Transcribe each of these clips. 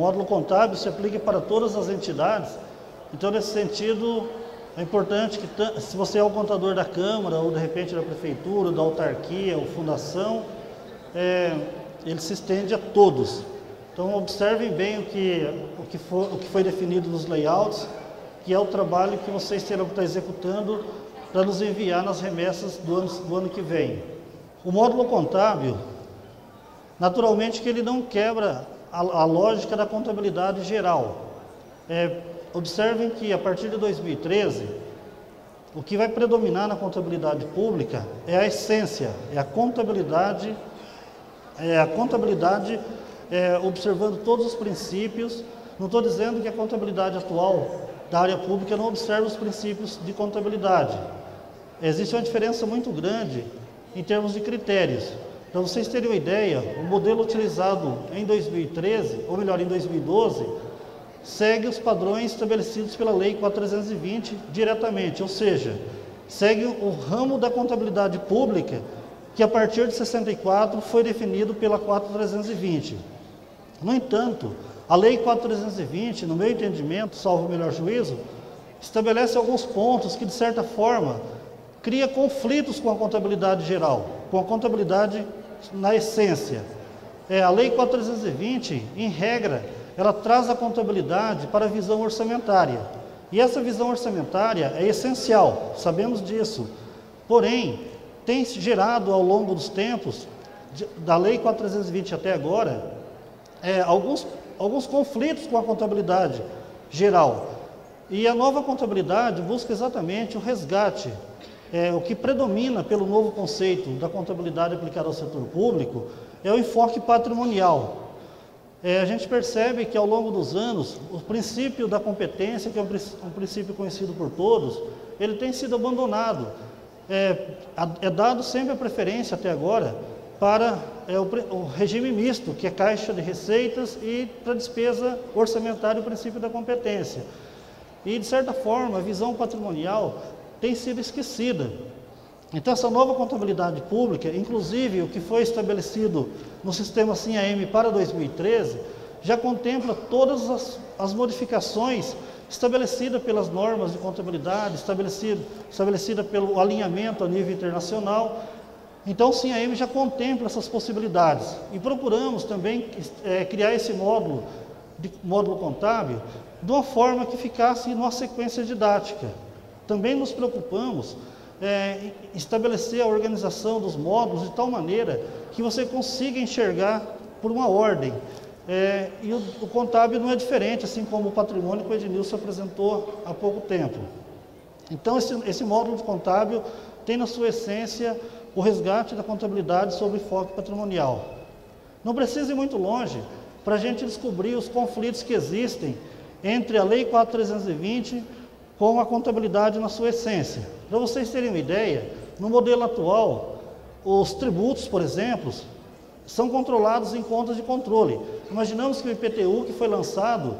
módulo contábil se aplica para todas as entidades. Então, nesse sentido, é importante que, se você é o contador da Câmara, ou de repente da Prefeitura, da autarquia, ou fundação, ele se estende a todos. Então, observem bem o que foi definido nos layouts, que é o trabalho que vocês terão que estar executando para nos enviar nas remessas do ano que vem. O módulo contábil, naturalmente que ele não quebra a lógica da contabilidade geral. Observem que a partir de 2013, o que vai predominar na contabilidade pública é a essência, é a contabilidade observando todos os princípios. Não estou dizendo que a contabilidade atual da área pública não observa os princípios de contabilidade. Existe uma diferença muito grande em termos de critérios. Para vocês terem uma ideia, o modelo utilizado em 2013, ou melhor, em 2012, segue os padrões estabelecidos pela Lei 4.320 diretamente, ou seja, segue o ramo da contabilidade pública que a partir de 64 foi definido pela 4.320. No entanto, a Lei 4.320, no meu entendimento, salvo o melhor juízo, estabelece alguns pontos que, de certa forma, cria conflitos com a contabilidade geral, com a contabilidade na essência. A Lei 4.320, em regra, ela traz a contabilidade para a visão orçamentária. E essa visão orçamentária é essencial, sabemos disso. Porém, tem gerado ao longo dos tempos, da Lei 4.320 até agora, alguns conflitos com a contabilidade geral. E a nova contabilidade busca exatamente o resgate. O que predomina pelo novo conceito da contabilidade aplicada ao setor público é o enfoque patrimonial. A gente percebe que ao longo dos anos, o princípio da competência, que é um princípio conhecido por todos, ele tem sido abandonado. É dado sempre a preferência até agora para o regime misto, que é caixa de receitas, e para despesa orçamentária o princípio da competência. E, de certa forma, a visão patrimonial tem sido esquecida. Então, essa nova contabilidade pública, inclusive o que foi estabelecido no sistema SIM-AM para 2013, já contempla todas as modificações estabelecidas pelas normas de contabilidade, estabelecida pelo alinhamento a nível internacional. Então, o SIM-AM já contempla essas possibilidades. E procuramos também criar esse módulo contábil de uma forma que ficasse numa sequência didática. Também nos preocupamos em estabelecer a organização dos módulos de tal maneira que você consiga enxergar por uma ordem. E o contábil não é diferente, assim como o patrimônio que o Ednilson apresentou há pouco tempo. Então, esse módulo de contábil tem na sua essência o resgate da contabilidade sob enfoque patrimonial. Não precisa ir muito longe para a gente descobrir os conflitos que existem entre a Lei 4.320 com a contabilidade na sua essência. Para vocês terem uma ideia, no modelo atual, os tributos, por exemplo, são controlados em contas de controle. Imaginamos que o IPTU, que foi lançado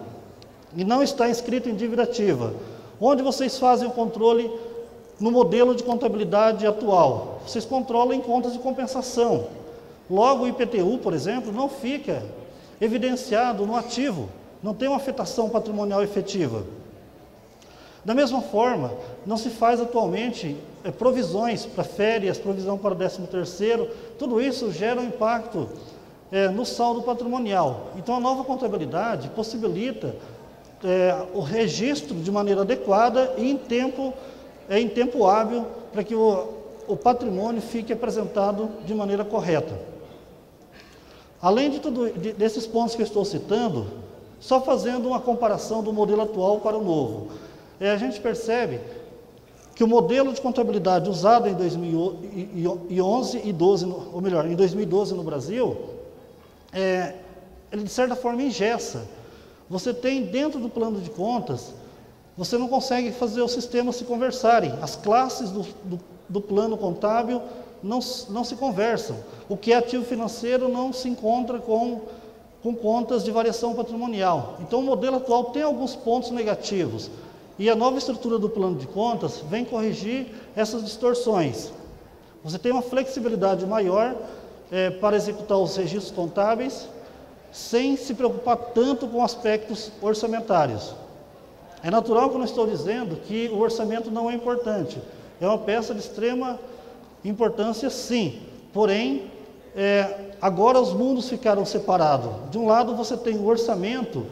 e não está inscrito em dívida ativa, onde vocês fazem o controle no modelo de contabilidade atual? Vocês controlam em contas de compensação. Logo, o IPTU, por exemplo, não fica evidenciado no ativo, não tem uma afetação patrimonial efetiva. Da mesma forma, não se faz atualmente provisões para férias, provisão para o 13º, tudo isso gera um impacto no saldo patrimonial. Então, a nova contabilidade possibilita o registro de maneira adequada e em tempo hábil, para que o patrimônio fique apresentado de maneira correta. Além desses pontos que eu estou citando, só fazendo uma comparação do modelo atual para o novo, a gente percebe que o modelo de contabilidade usado em 2011 e 12, ou melhor, em 2012 no Brasil, ele de certa forma engessa. Você tem dentro do plano de contas, você não consegue fazer os sistemas se conversarem. As classes do plano contábil não se conversam. O que é ativo financeiro não se encontra com contas de variação patrimonial. Então, o modelo atual tem alguns pontos negativos. E a nova estrutura do plano de contas vem corrigir essas distorções. Você tem uma flexibilidade maior para executar os registros contábeis sem se preocupar tanto com aspectos orçamentários. É natural que eu não estou dizendo que o orçamento não é importante. É uma peça de extrema importância, sim. Porém, agora os mundos ficaram separados. De um lado você tem o orçamento,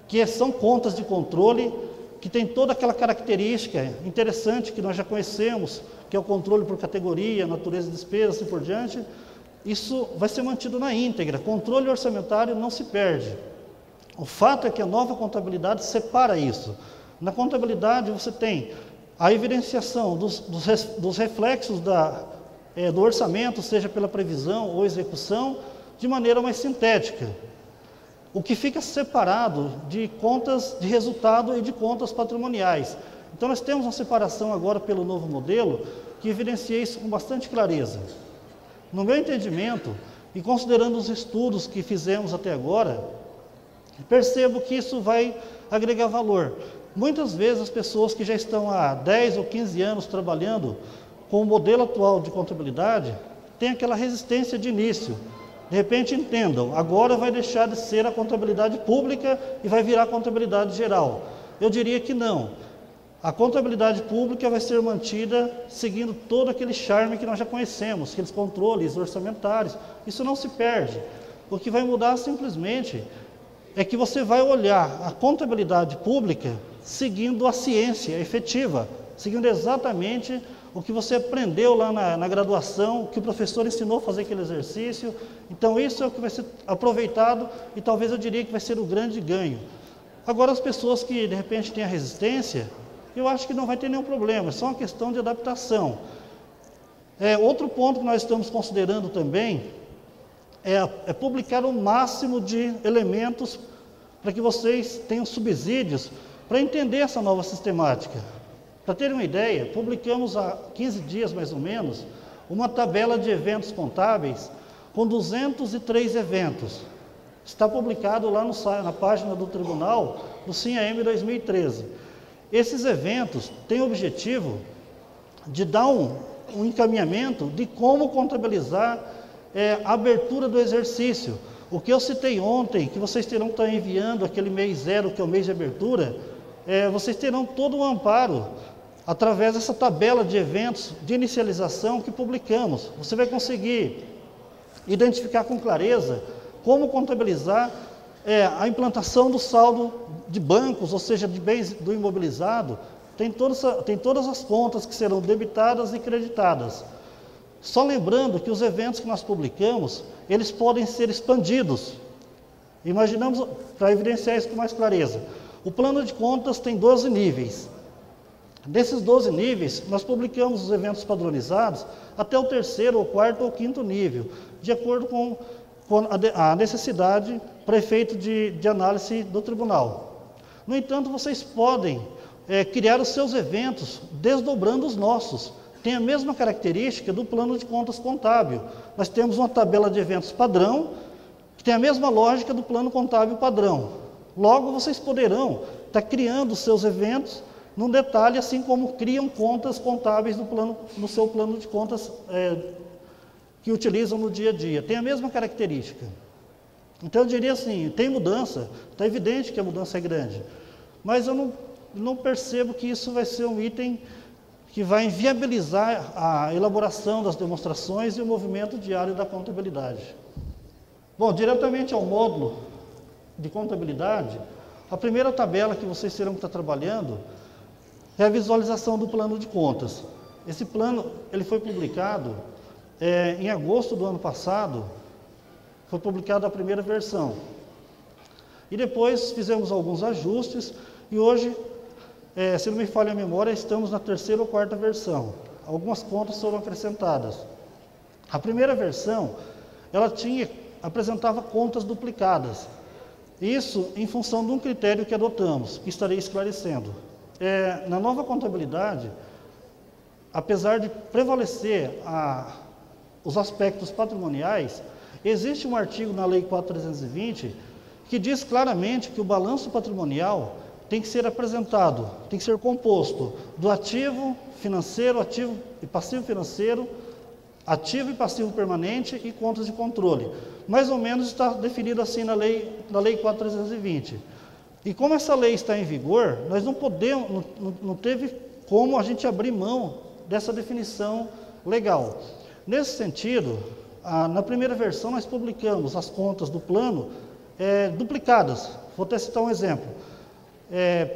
que são contas de controle, que tem toda aquela característica interessante que nós já conhecemos, que é o controle por categoria, natureza de despesa, assim por diante. Isso vai ser mantido na íntegra. Controle orçamentário não se perde. O fato é que a nova contabilidade separa isso. Na contabilidade você tem a evidenciação dos reflexos do orçamento, seja pela previsão ou execução, de maneira mais sintética. O que fica separado de contas de resultado e de contas patrimoniais. Então nós temos uma separação agora pelo novo modelo, que evidencia isso com bastante clareza. No meu entendimento, e considerando os estudos que fizemos até agora, percebo que isso vai agregar valor. Muitas vezes as pessoas que já estão há 10 ou 15 anos trabalhando com o modelo atual de contabilidade, têm aquela resistência de início. De repente entendam, agora vai deixar de ser a contabilidade pública e vai virar a contabilidade geral. Eu diria que não. A contabilidade pública vai ser mantida seguindo todo aquele charme que nós já conhecemos, aqueles controles orçamentários. Isso não se perde. O que vai mudar simplesmente é que você vai olhar a contabilidade pública seguindo a ciência efetiva, seguindo exatamente o que você aprendeu lá na graduação, que o professor ensinou a fazer aquele exercício. Então isso é o que vai ser aproveitado e talvez eu diria que vai ser o grande ganho. Agora as pessoas que de repente têm a resistência, eu acho que não vai ter nenhum problema, é só uma questão de adaptação. Outro ponto que nós estamos considerando também é publicar o máximo de elementos para que vocês tenham subsídios para entender essa nova sistemática. Para terem uma ideia, publicamos há 15 dias mais ou menos uma tabela de eventos contábeis com 203 eventos. Está publicado lá na página do Tribunal do CINAM 2013. Esses eventos têm o objetivo de dar um encaminhamento de como contabilizar a abertura do exercício. O que eu citei ontem, que vocês terão que estar enviando aquele mês zero, que é o mês de abertura, vocês terão todo o amparo através dessa tabela de eventos de inicialização que publicamos. Você vai conseguir identificar com clareza como contabilizar a implantação do saldo de bancos, ou seja, de bens do imobilizado. Tem todas as contas que serão debitadas e creditadas. Só lembrando que os eventos que nós publicamos, eles podem ser expandidos. Imaginamos, para evidenciar isso com mais clareza, o plano de contas tem 12 níveis. Desses 12 níveis, nós publicamos os eventos padronizados até o 3º, ou 4º ou 5º nível, de acordo com a necessidade para efeito de análise do tribunal. No entanto, vocês podem criar os seus eventos desdobrando os nossos. Tem a mesma característica do plano de contas contábil. Nós temos uma tabela de eventos padrão, que tem a mesma lógica do plano contábil padrão. Logo, vocês poderão estar criando os seus eventos num detalhe, assim como criam contas contábeis no seu plano de contas que utilizam no dia a dia. Tem a mesma característica. Então, eu diria assim, tem mudança, está evidente que a mudança é grande, mas eu não percebo que isso vai ser um item que vai inviabilizar a elaboração das demonstrações e o movimento diário da contabilidade. Bom, diretamente ao módulo de contabilidade, a primeira tabela que vocês terão que estar trabalhando é a visualização do plano de contas. Esse plano ele foi publicado em agosto do ano passado, foi publicada a primeira versão. E depois fizemos alguns ajustes e hoje, se não me falha a memória, estamos na 3ª ou 4ª versão. Algumas contas foram acrescentadas. A primeira versão, ela apresentava contas duplicadas. Isso em função de um critério que adotamos, que estarei esclarecendo. Na nova contabilidade, apesar de prevalecer os aspectos patrimoniais, existe um artigo na Lei 4.320 que diz claramente que o balanço patrimonial tem que ser apresentado, tem que ser composto do ativo financeiro, ativo e passivo financeiro, ativo e passivo permanente e contas de controle. Mais ou menos está definido assim na lei 4.320. E como essa lei está em vigor, nós não podemos, não teve como a gente abrir mão dessa definição legal. Nesse sentido, na primeira versão nós publicamos as contas do plano duplicadas. Vou até citar um exemplo.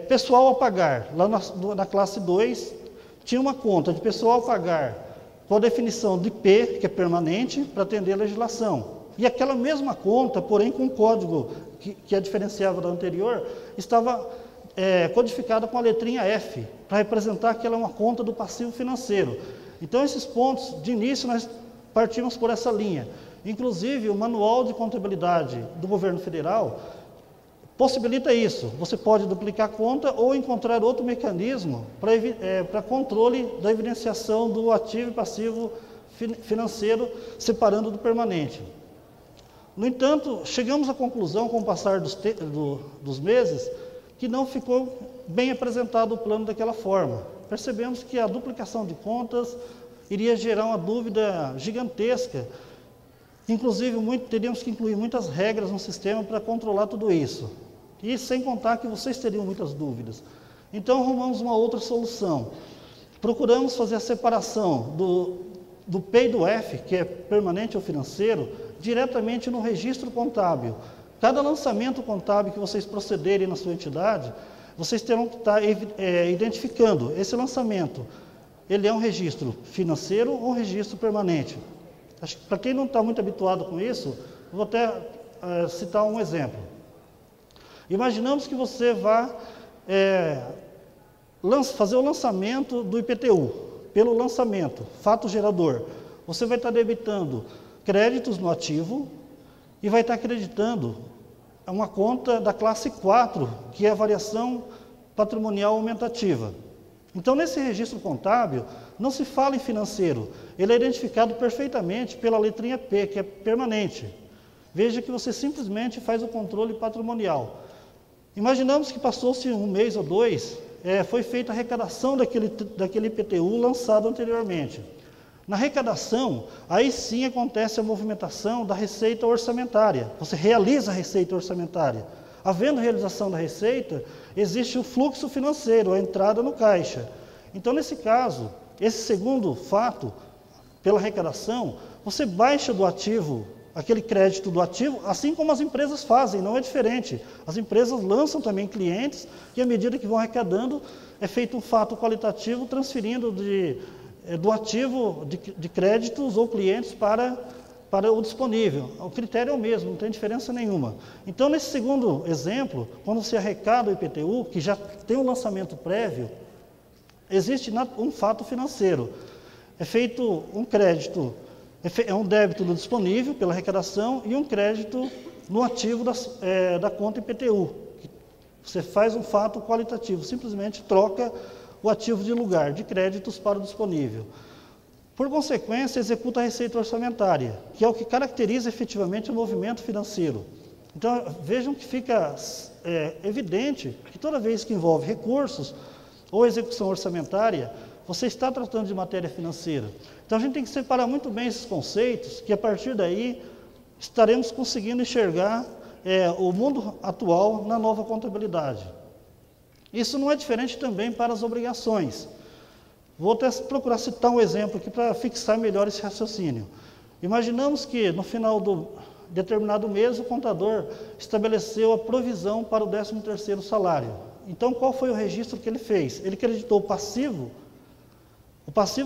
Pessoal a pagar, lá na classe 2, tinha uma conta de pessoal a pagar com a definição de P, que é permanente, para atender a legislação. E aquela mesma conta, porém com um código que a diferenciava da anterior, estava codificada com a letrinha F, para representar que ela é uma conta do passivo financeiro. Então, esses pontos, de início, nós partimos por essa linha. Inclusive, o Manual de Contabilidade do Governo Federal possibilita isso. Você pode duplicar a conta ou encontrar outro mecanismo para controle da evidenciação do ativo e passivo financeiro, separando do permanente. No entanto, chegamos à conclusão, com o passar dos meses, que não ficou bem apresentado o plano daquela forma. Percebemos que a duplicação de contas iria gerar uma dúvida gigantesca. Inclusive, teríamos que incluir muitas regras no sistema para controlar tudo isso. E sem contar que vocês teriam muitas dúvidas. Então, arrumamos uma outra solução. Procuramos fazer a separação do P e do F, que é permanente ou financeiro, diretamente no registro contábil. Cada lançamento contábil que vocês procederem na sua entidade, vocês terão que estar identificando esse lançamento. Ele é um registro financeiro ou um registro permanente? Para quem não está muito habituado com isso, vou até citar um exemplo. Imaginamos que você vá fazer o lançamento do IPTU. Pelo lançamento, fato gerador, você vai estar debitando créditos no ativo e vai estar acreditando uma conta da classe 4, que é a variação patrimonial aumentativa. Então, nesse registro contábil, não se fala em financeiro, ele é identificado perfeitamente pela letrinha P, que é permanente. Veja que você simplesmente faz o controle patrimonial. Imaginamos que passou-se um mês ou dois, foi feita a arrecadação daquele IPTU lançado anteriormente. Na arrecadação, aí sim acontece a movimentação da receita orçamentária. Você realiza a receita orçamentária. Havendo realização da receita, existe o fluxo financeiro, a entrada no caixa. Então, nesse caso, esse segundo fato, pela arrecadação, você baixa do ativo, aquele crédito do ativo, assim como as empresas fazem, não é diferente. As empresas lançam também clientes e, à medida que vão arrecadando, é feito um fato qualitativo, transferindo do ativo de créditos ou clientes para o disponível. O critério é o mesmo, não tem diferença nenhuma. Então, nesse segundo exemplo, quando se arrecada o IPTU, que já tem um lançamento prévio, existe um fato financeiro. É feito um crédito, é um débito no disponível pela arrecadação e um crédito no ativo da conta IPTU. Você faz um fato qualitativo, simplesmente troca o ativo de lugar, de créditos para o disponível. Por consequência, executa a receita orçamentária, que é o que caracteriza efetivamente o movimento financeiro. Então, vejam que fica evidente que toda vez que envolve recursos ou execução orçamentária, você está tratando de matéria financeira. Então, a gente tem que separar muito bem esses conceitos, que a partir daí estaremos conseguindo enxergar o mundo atual na nova contabilidade. Isso não é diferente também para as obrigações. Vou até procurar citar um exemplo aqui para fixar melhor esse raciocínio. Imaginamos que no final do determinado mês o contador estabeleceu a provisão para o 13º salário. Então, qual foi o registro que ele fez? Ele creditou o passivo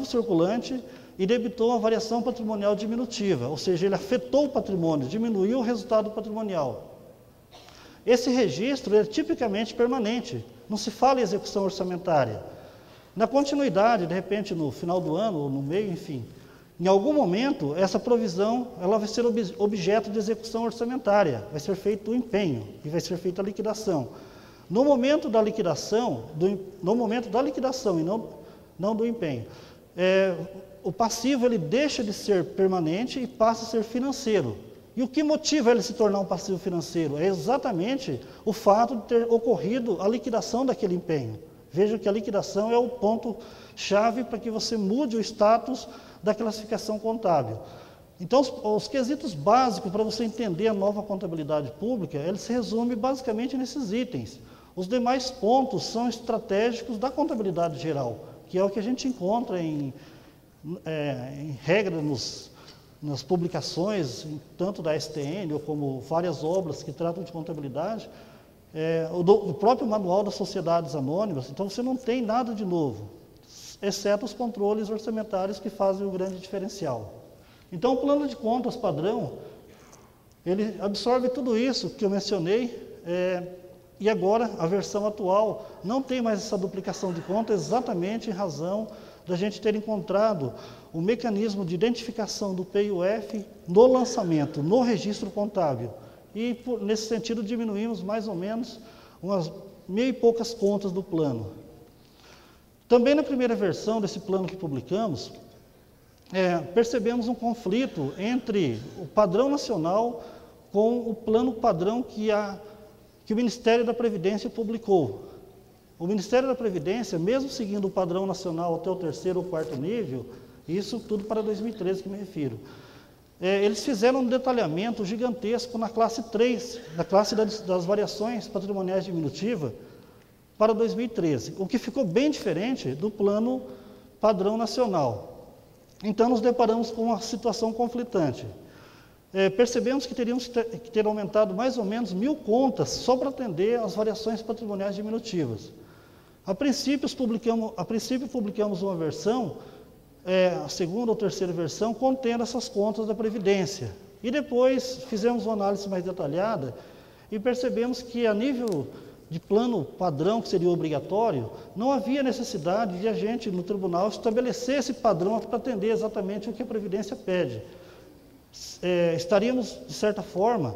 circulante e debitou a variação patrimonial diminutiva, ou seja, ele afetou o patrimônio, diminuiu o resultado patrimonial. Esse registro é tipicamente permanente, não se fala em execução orçamentária. Na continuidade, de repente, no final do ano, ou no meio, enfim, em algum momento, essa provisão ela vai ser objeto de execução orçamentária, vai ser feito o empenho e vai ser feita a liquidação. No momento da liquidação e não do empenho, o passivo ele deixa de ser permanente e passa a ser financeiro. E o que motiva ele se tornar um passivo financeiro? É exatamente o fato de ter ocorrido a liquidação daquele empenho. Veja que a liquidação é o ponto-chave para que você mude o status da classificação contábil. Então, os quesitos básicos para você entender a nova contabilidade pública, ele se resume basicamente nesses itens. Os demais pontos são estratégicos da contabilidade geral, que é o que a gente encontra em regra nas publicações, tanto da STN, ou como várias obras que tratam de contabilidade, o próprio manual das sociedades anônimas. Então, você não tem nada de novo, exceto os controles orçamentários que fazem o grande diferencial. Então, o plano de contas padrão, ele absorve tudo isso que eu mencionei, e agora a versão atual não tem mais essa duplicação de conta, exatamente em razão da gente ter encontrado o mecanismo de identificação do PIUF no lançamento, no registro contábil. E, nesse sentido, diminuímos mais ou menos umas 1.000 e poucas contas do plano. Também na primeira versão desse plano que publicamos, percebemos um conflito entre o padrão nacional com o plano padrão que o Ministério da Previdência publicou. O Ministério da Previdência, mesmo seguindo o padrão nacional até o 3º ou 4º nível, isso tudo para 2013 que me refiro, eles fizeram um detalhamento gigantesco na classe 3, na classe das variações patrimoniais diminutivas, para 2013, o que ficou bem diferente do plano padrão nacional. Então, nos deparamos com uma situação conflitante. Percebemos que teríamos que ter aumentado mais ou menos 1.000 contas só para atender às variações patrimoniais diminutivas. A princípio, publicamos uma versão, a segunda ou terceira versão, contendo essas contas da Previdência. E depois fizemos uma análise mais detalhada e percebemos que, a nível de plano padrão, que seria obrigatório, não havia necessidade de a gente, no tribunal, estabelecer esse padrão para atender exatamente o que a Previdência pede. Estaríamos, de certa forma,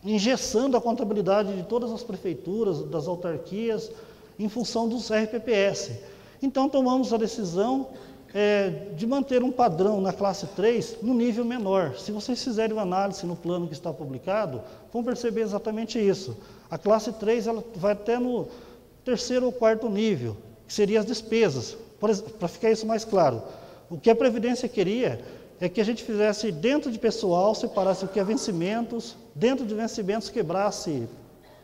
engessando a contabilidade de todas as prefeituras, das autarquias, em função dos RPPS. Então, tomamos a decisão de manter um padrão na classe 3 no nível menor. Se vocês fizerem uma análise no plano que está publicado, vão perceber exatamente isso. A classe 3 ela vai até no 3º ou 4º nível, que seriam as despesas. Para ficar isso mais claro, o que a Previdência queria é que a gente fizesse dentro de pessoal, separasse o que é vencimentos, dentro de vencimentos quebrasse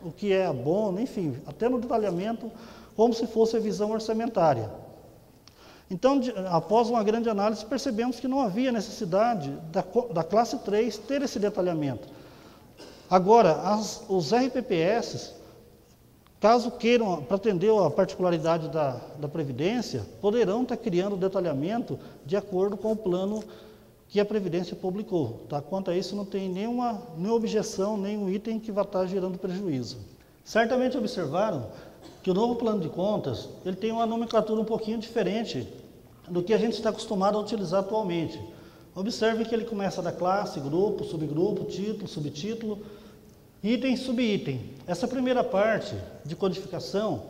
o que é abono, enfim, até no detalhamento, como se fosse a visão orçamentária. Então, após uma grande análise, percebemos que não havia necessidade da classe 3 ter esse detalhamento. Agora, os RPPS, caso queiram, para atender a particularidade da Previdência, poderão estar criando o detalhamento de acordo com o plano que a Previdência publicou. Tá? Quanto a isso, não tem nenhuma objeção, nenhum item que vá estar gerando prejuízo. Certamente observaram que o novo plano de contas ele tem uma nomenclatura um pouquinho diferente do que a gente está acostumado a utilizar atualmente. Observe que ele começa da classe, grupo, subgrupo, título, subtítulo, item, subitem. Essa primeira parte de codificação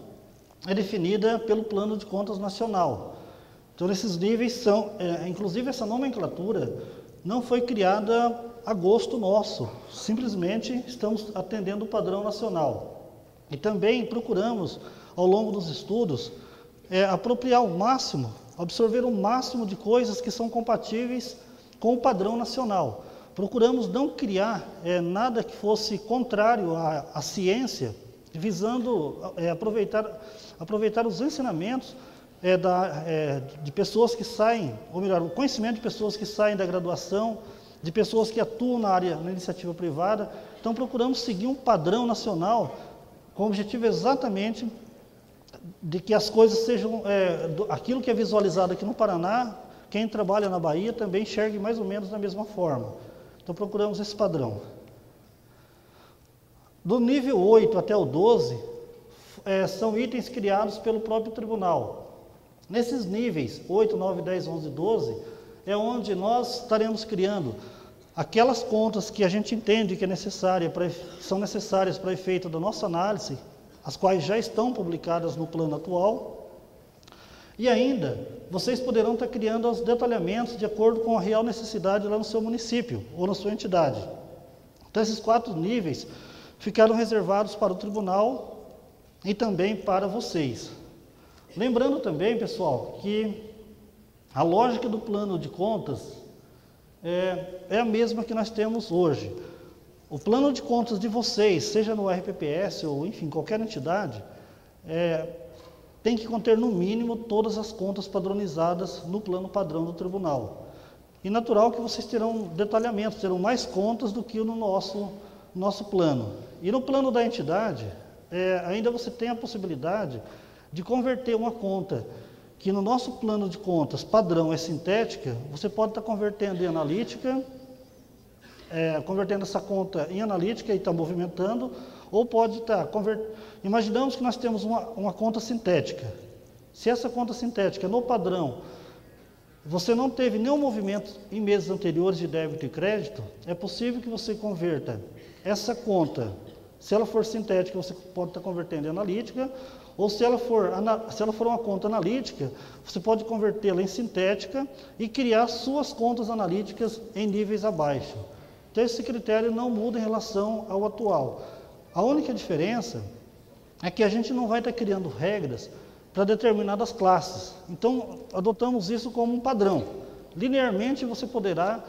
é definida pelo Plano de Contas Nacional. Então, esses níveis são, inclusive essa nomenclatura não foi criada a gosto nosso, simplesmente estamos atendendo o padrão nacional. E também procuramos, ao longo dos estudos, apropriar o máximo, absorver o máximo de coisas que são compatíveis com o padrão nacional. Procuramos não criar nada que fosse contrário à ciência, visando aproveitar os ensinamentos de pessoas que saem, ou melhor, o conhecimento de pessoas que saem da graduação, de pessoas que atuam na iniciativa privada. Então, procuramos seguir um padrão nacional com o objetivo exatamente de que as coisas sejam, aquilo que é visualizado aqui no Paraná, quem trabalha na Bahia também enxergue mais ou menos da mesma forma. Então, procuramos esse padrão. Do nível 8 até o 12, são itens criados pelo próprio tribunal. Nesses níveis, 8, 9, 10, 11 e 12, é onde nós estaremos criando aquelas contas que a gente entende que são necessárias para efeito da nossa análise, as quais já estão publicadas no plano atual. E ainda, vocês poderão estar criando os detalhamentos de acordo com a real necessidade lá no seu município ou na sua entidade. Então, esses 4 níveis ficaram reservados para o tribunal e também para vocês. Lembrando também, pessoal, que A lógica do plano de contas é a mesma que nós temos hoje. O plano de contas de vocês, seja no RPPS ou, enfim, qualquer entidade, tem que conter, no mínimo, todas as contas padronizadas no plano padrão do tribunal. E natural que vocês terão detalhamentos, terão mais contas do que no nosso plano. E no plano da entidade, ainda você tem a possibilidade de converter uma conta que no nosso plano de contas padrão é sintética, você pode estar convertendo em analítica, convertendo essa conta em analítica e está movimentando, ou pode estar Imaginamos que nós temos uma conta sintética. Se essa conta sintética no padrão, você não teve nenhum movimento em meses anteriores de débito e crédito, é possível que você converta essa conta, se ela for sintética, você pode estar convertendo em analítica, ou se ela for uma conta analítica, você pode convertê-la em sintética e criar suas contas analíticas em níveis abaixo. Então, esse critério não muda em relação ao atual. A única diferença é que a gente não vai estar criando regras para determinadas classes. Então, adotamos isso como um padrão. Linearmente, você poderá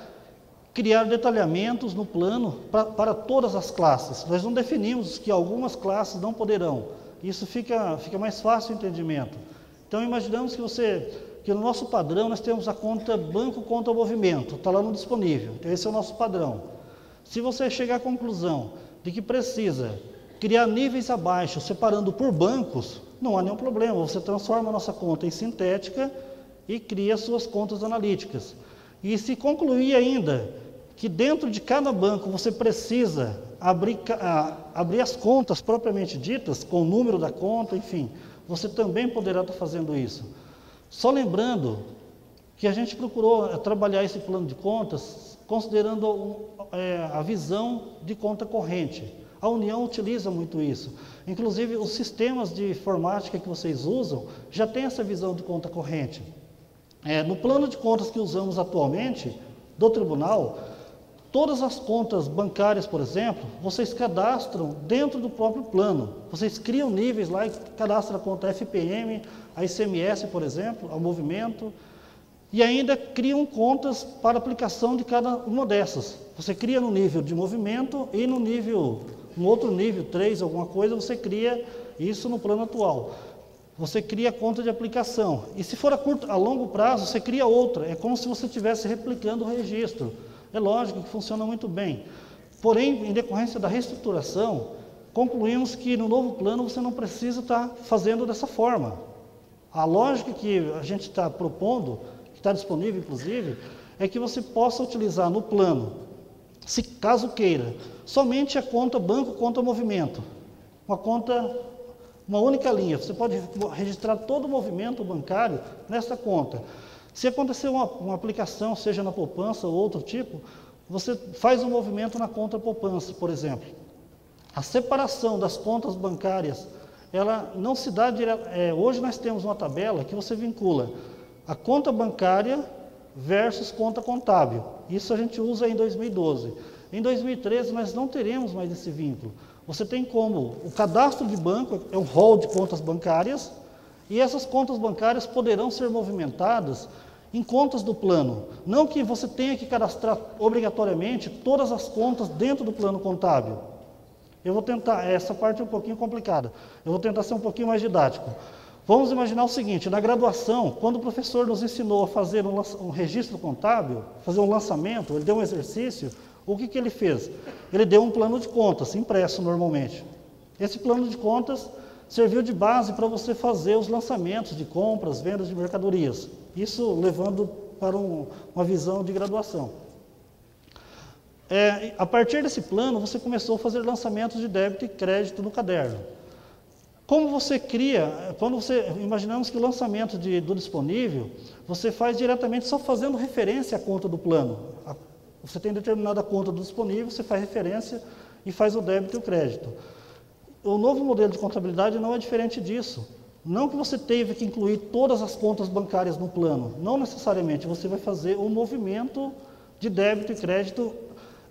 criar detalhamentos no plano para todas as classes. Nós não definimos que algumas classes não poderão. Isso fica mais fácil o entendimento. Então, imaginamos que no nosso padrão nós temos a conta banco, conta movimento, está lá no disponível. Então, esse é o nosso padrão. Se você chegar à conclusão de que precisa criar níveis abaixo, separando por bancos, não há nenhum problema. Você transforma a nossa conta em sintética e cria suas contas analíticas. E se concluir ainda que dentro de cada banco você precisa abrir as contas propriamente ditas, com o número da conta, enfim, você também poderá estar fazendo isso. Só lembrando que a gente procurou trabalhar esse plano de contas considerando a visão de conta corrente. A União utiliza muito isso. Inclusive, os sistemas de informática que vocês usam já têm essa visão de conta corrente. No plano de contas que usamos atualmente, do tribunal, todas as contas bancárias, por exemplo, vocês cadastram dentro do próprio plano. Vocês criam níveis lá e cadastram a conta FPM, a ICMS, por exemplo, ao movimento, e ainda criam contas para aplicação de cada uma dessas. Você cria no nível de movimento e no outro nível, 3, alguma coisa, você cria isso no plano atual. Você cria a conta de aplicação. E se for a longo prazo, você cria outra. É como se você estivesse replicando o registro. É lógico que funciona muito bem. Porém, em decorrência da reestruturação, concluímos que no novo plano você não precisa estar fazendo dessa forma. A lógica que a gente está propondo, que está disponível inclusive, é que você possa utilizar no plano, se caso queira, somente a conta banco, conta movimento. Uma única linha. Você pode registrar todo o movimento bancário nessa conta. Se acontecer uma aplicação, seja na poupança ou outro tipo, você faz um movimento na conta poupança, por exemplo. A separação das contas bancárias, ela não se dá hoje nós temos uma tabela que você vincula a conta bancária versus conta contábil. Isso a gente usa em 2012. Em 2013 nós não teremos mais esse vínculo. Você tem como o cadastro de banco, é um rol de contas bancárias, e essas contas bancárias poderão ser movimentadas em contas do plano. Não que você tenha que cadastrar obrigatoriamente todas as contas dentro do plano contábil. Eu vou tentar, essa parte é um pouquinho complicada, eu vou tentar ser um pouquinho mais didático. Vamos imaginar o seguinte, na graduação, quando o professor nos ensinou a fazer um registro contábil, fazer um lançamento, ele deu um exercício, o que ele fez? Ele deu um plano de contas, impresso normalmente. Esse plano de contas serviu de base para você fazer os lançamentos de compras, vendas de mercadorias. Isso levando para uma visão de graduação. A partir desse plano, você começou a fazer lançamentos de débito e crédito no caderno. Como você cria, imaginamos que o lançamento do disponível, você faz diretamente só fazendo referência à conta do plano. Você tem determinada conta do disponível, você faz referência e faz o débito e o crédito. O novo modelo de contabilidade não é diferente disso. Não que você teve que incluir todas as contas bancárias no plano, não necessariamente, você vai fazer um movimento de débito e crédito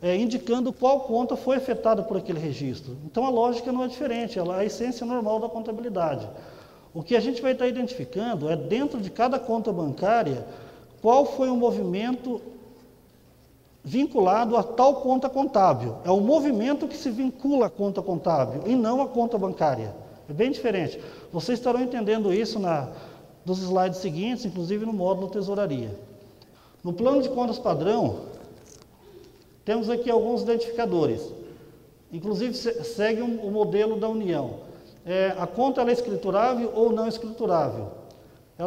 indicando qual conta foi afetada por aquele registro. Então a lógica não é diferente, ela é a essência normal da contabilidade. O que a gente vai estar identificando é dentro de cada conta bancária qual foi o movimento vinculado a tal conta contábil. É o movimento que se vincula à conta contábil e não à conta bancária. É bem diferente. Vocês estarão entendendo isso nos slides seguintes, inclusive no módulo tesouraria. No plano de contas padrão, temos aqui alguns identificadores. Inclusive, segue o modelo da União. A conta ela é escriturável ou não escriturável?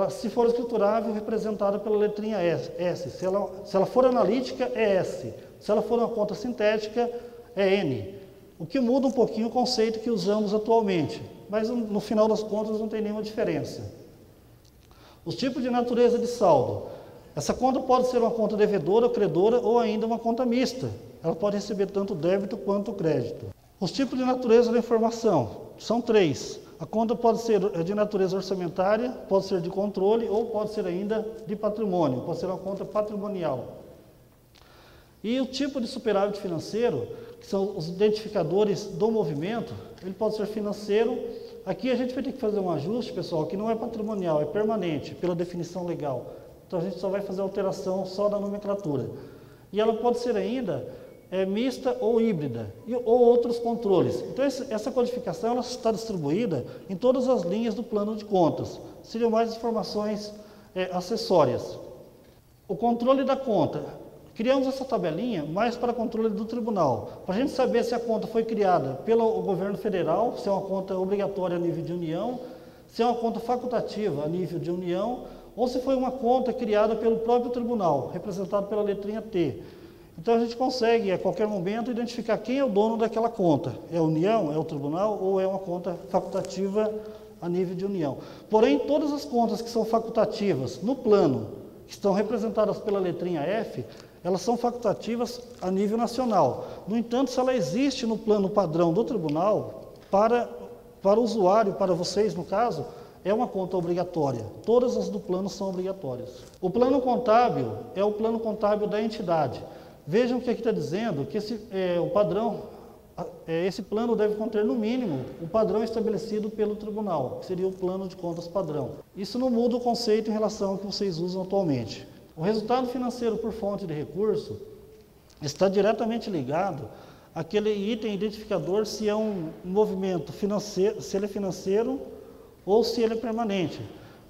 Se for escriturável, representada pela letrinha S. Se ela for analítica, é S. Se ela for uma conta sintética, é N. O que muda um pouquinho o conceito que usamos atualmente. Mas, no final das contas, não tem nenhuma diferença. Os tipos de natureza de saldo. Essa conta pode ser uma conta devedora, credora ou ainda uma conta mista. Ela pode receber tanto débito quanto crédito. Os tipos de natureza da informação são 3. A conta pode ser de natureza orçamentária, pode ser de controle ou pode ser ainda de patrimônio, pode ser uma conta patrimonial. E o tipo de superávit financeiro, que são os identificadores do movimento, ele pode ser financeiro. Aqui a gente vai ter que fazer um ajuste, pessoal, que não é patrimonial, é permanente, pela definição legal. Então a gente só vai fazer alteração só da nomenclatura. E ela pode ser ainda mista ou híbrida, ou outros controles. Então essa codificação ela está distribuída em todas as linhas do plano de contas. Seriam mais informações acessórias. O controle da conta. Criamos essa tabelinha mais para controle do tribunal, para a gente saber se a conta foi criada pelo governo federal, se é uma conta obrigatória a nível de União, se é uma conta facultativa a nível de União, ou se foi uma conta criada pelo próprio tribunal, representado pela letrinha T. Então a gente consegue, a qualquer momento, identificar quem é o dono daquela conta. É a União, é o tribunal ou é uma conta facultativa a nível de União. Porém, todas as contas que são facultativas no plano, que estão representadas pela letrinha F, elas são facultativas a nível nacional. No entanto, se ela existe no plano padrão do tribunal, para o usuário, para vocês no caso, é uma conta obrigatória. Todas as do plano são obrigatórias. O plano contábil é o plano contábil da entidade. Vejam que aqui está dizendo que esse plano deve conter no mínimo o padrão estabelecido pelo tribunal, que seria o plano de contas padrão. Isso não muda o conceito em relação ao que vocês usam atualmente. O resultado financeiro por fonte de recurso está diretamente ligado àquele item identificador se é um movimento financeiro, se ele é financeiro ou se ele é permanente.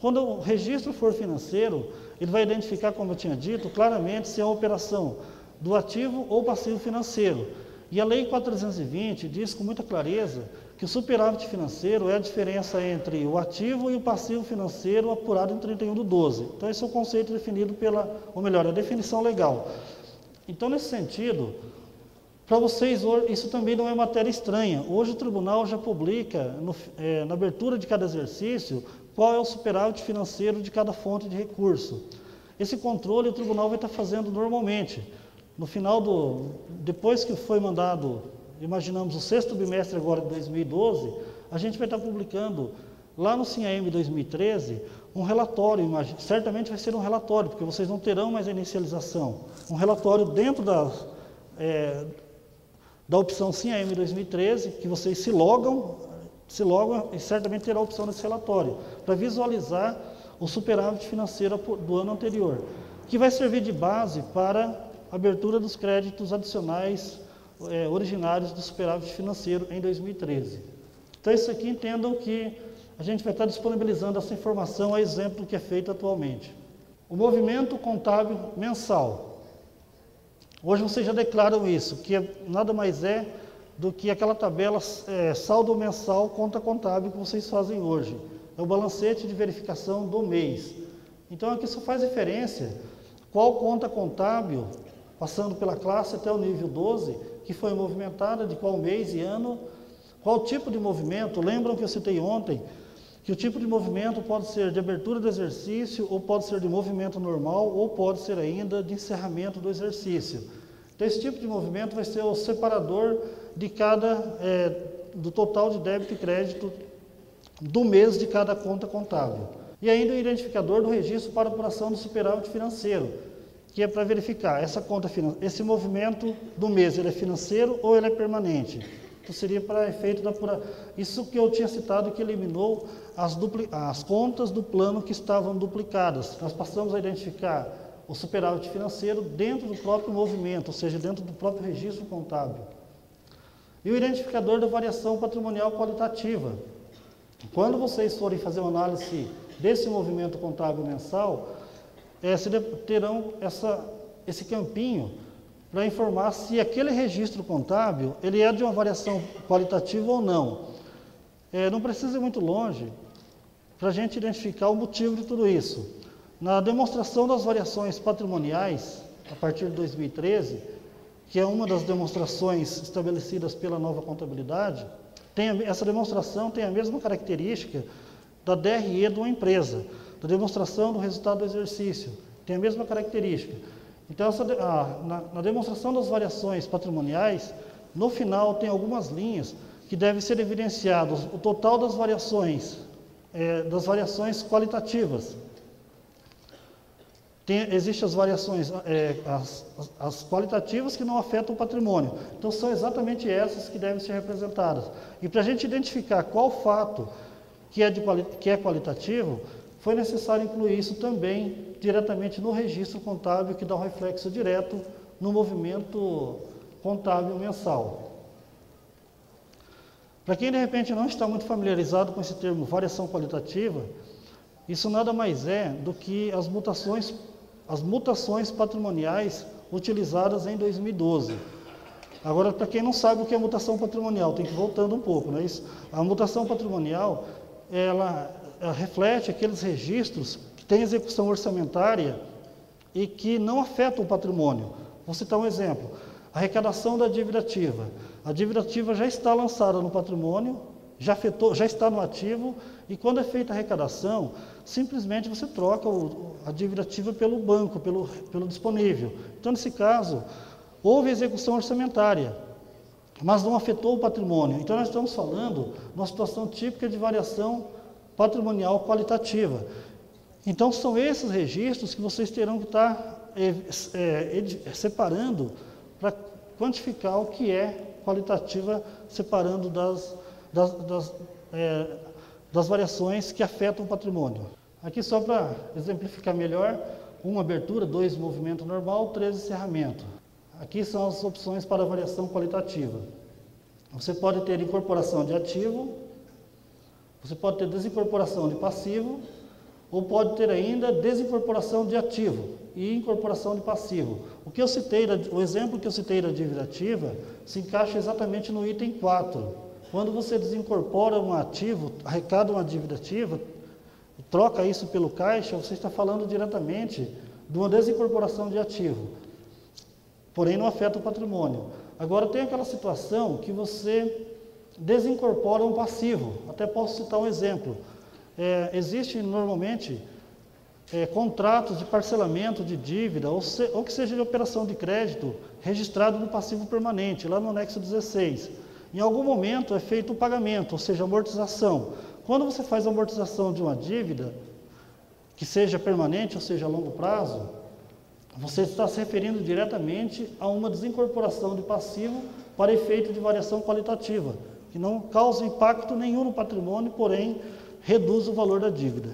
Quando o registro for financeiro, ele vai identificar, como eu tinha dito, claramente se é uma operação do ativo ou passivo financeiro. E a Lei 4.320 diz com muita clareza que o superávit financeiro é a diferença entre o ativo e o passivo financeiro apurado em 31/12. Então, esse é o conceito definido a definição legal. Então, nesse sentido, para vocês, isso também não é matéria estranha. Hoje o tribunal já publica, na abertura de cada exercício, qual é o superávit financeiro de cada fonte de recurso. Esse controle o tribunal vai estar fazendo normalmente. No final depois que foi mandado, imaginamos o 6º bimestre agora de 2012, a gente vai estar publicando lá no SINAEM 2013 um relatório, certamente vai ser um relatório, porque vocês não terão mais a inicialização. Um relatório dentro da opção SINAEM 2013, que vocês se logam e certamente terá a opção desse relatório, para visualizar o superávit financeiro do ano anterior, que vai servir de base para abertura dos créditos adicionais originários do superávit financeiro em 2013. Então, isso aqui entendam que a gente vai estar disponibilizando essa informação a exemplo do que é feito atualmente. O movimento contábil mensal. Hoje vocês já declaram isso, que nada mais é do que aquela tabela saldo mensal conta contábil que vocês fazem hoje. É o balancete de verificação do mês. Então, aqui só faz referência qual conta contábil, passando pela classe até o nível 12, que foi movimentada, de qual mês e ano, qual tipo de movimento. Lembram que eu citei ontem que o tipo de movimento pode ser de abertura do exercício, ou pode ser de movimento normal, ou pode ser ainda de encerramento do exercício. Então, esse tipo de movimento vai ser o separador de do total de débito e crédito do mês de cada conta contábil. E ainda o identificador do registro para apuração do superávit financeiro, que é para verificar esse movimento do mês, ele é financeiro ou ele é permanente. Então, seria para efeito da apuração. Isso que eu tinha citado, que eliminou as contas do plano que estavam duplicadas. Nós passamos a identificar o superávit financeiro dentro do próprio movimento, ou seja, dentro do próprio registro contábil. E o identificador da variação patrimonial qualitativa. Quando vocês forem fazer uma análise desse movimento contábil mensal, terão esse campinho para informar se aquele registro contábil ele é de uma variação qualitativa ou não. Não precisa ir muito longe para a gente identificar o motivo de tudo isso. Na demonstração das variações patrimoniais, a partir de 2013, que é uma das demonstrações estabelecidas pela nova contabilidade, essa demonstração tem a mesma característica da DRE de uma empresa, da demonstração do resultado do exercício, tem a mesma característica. Então, na demonstração das variações patrimoniais, no final tem algumas linhas que devem ser evidenciadas, o total das variações qualitativas. Existem as variações, as qualitativas que não afetam o patrimônio. Então, são exatamente essas que devem ser representadas. E para a gente identificar qual fato que é qualitativo, foi necessário incluir isso também diretamente no registro contábil, que dá um reflexo direto no movimento contábil mensal. Para quem, de repente, não está muito familiarizado com esse termo variação qualitativa, isso nada mais é do que as mutações patrimoniais utilizadas em 2012. Agora, para quem não sabe o que é mutação patrimonial, tem que ir voltando um pouco, não é isso? A mutação patrimonial, ela reflete aqueles registros que têm execução orçamentária e que não afetam o patrimônio. Vou citar um exemplo. Arrecadação da dívida ativa. A dívida ativa já está lançada no patrimônio, já está no ativo, e quando é feita a arrecadação, simplesmente você troca a dívida ativa pelo banco, pelo disponível. Então, nesse caso, houve execução orçamentária, mas não afetou o patrimônio. Então, nós estamos falando de uma situação típica de variação patrimonial qualitativa. Então, são esses registros que vocês terão que estar separando para quantificar o que é qualitativa, separando das variações que afetam o patrimônio. Aqui, só para exemplificar melhor, 1 abertura, 2 movimento normal, 3 encerramento. Aqui são as opções para variação qualitativa. Você pode ter incorporação de ativo, você pode ter desincorporação de passivo, ou pode ter ainda desincorporação de ativo e incorporação de passivo. O exemplo que eu citei da dívida ativa se encaixa exatamente no item 4. Quando você desincorpora um ativo, arrecada uma dívida ativa, troca isso pelo caixa, você está falando diretamente de uma desincorporação de ativo, porém não afeta o patrimônio. Agora, tem aquela situação que você desincorpora um passivo. Até posso citar um exemplo. Existem normalmente contratos de parcelamento de dívida, ou que seja de operação de crédito, registrado no passivo permanente, lá no anexo 16. Em algum momento é feito o pagamento, ou seja, amortização. Quando você faz a amortização de uma dívida, que seja permanente, ou seja, a longo prazo, você está se referindo diretamente a uma desincorporação de passivo para efeito de variação qualitativa, que não causa impacto nenhum no patrimônio, porém reduz o valor da dívida.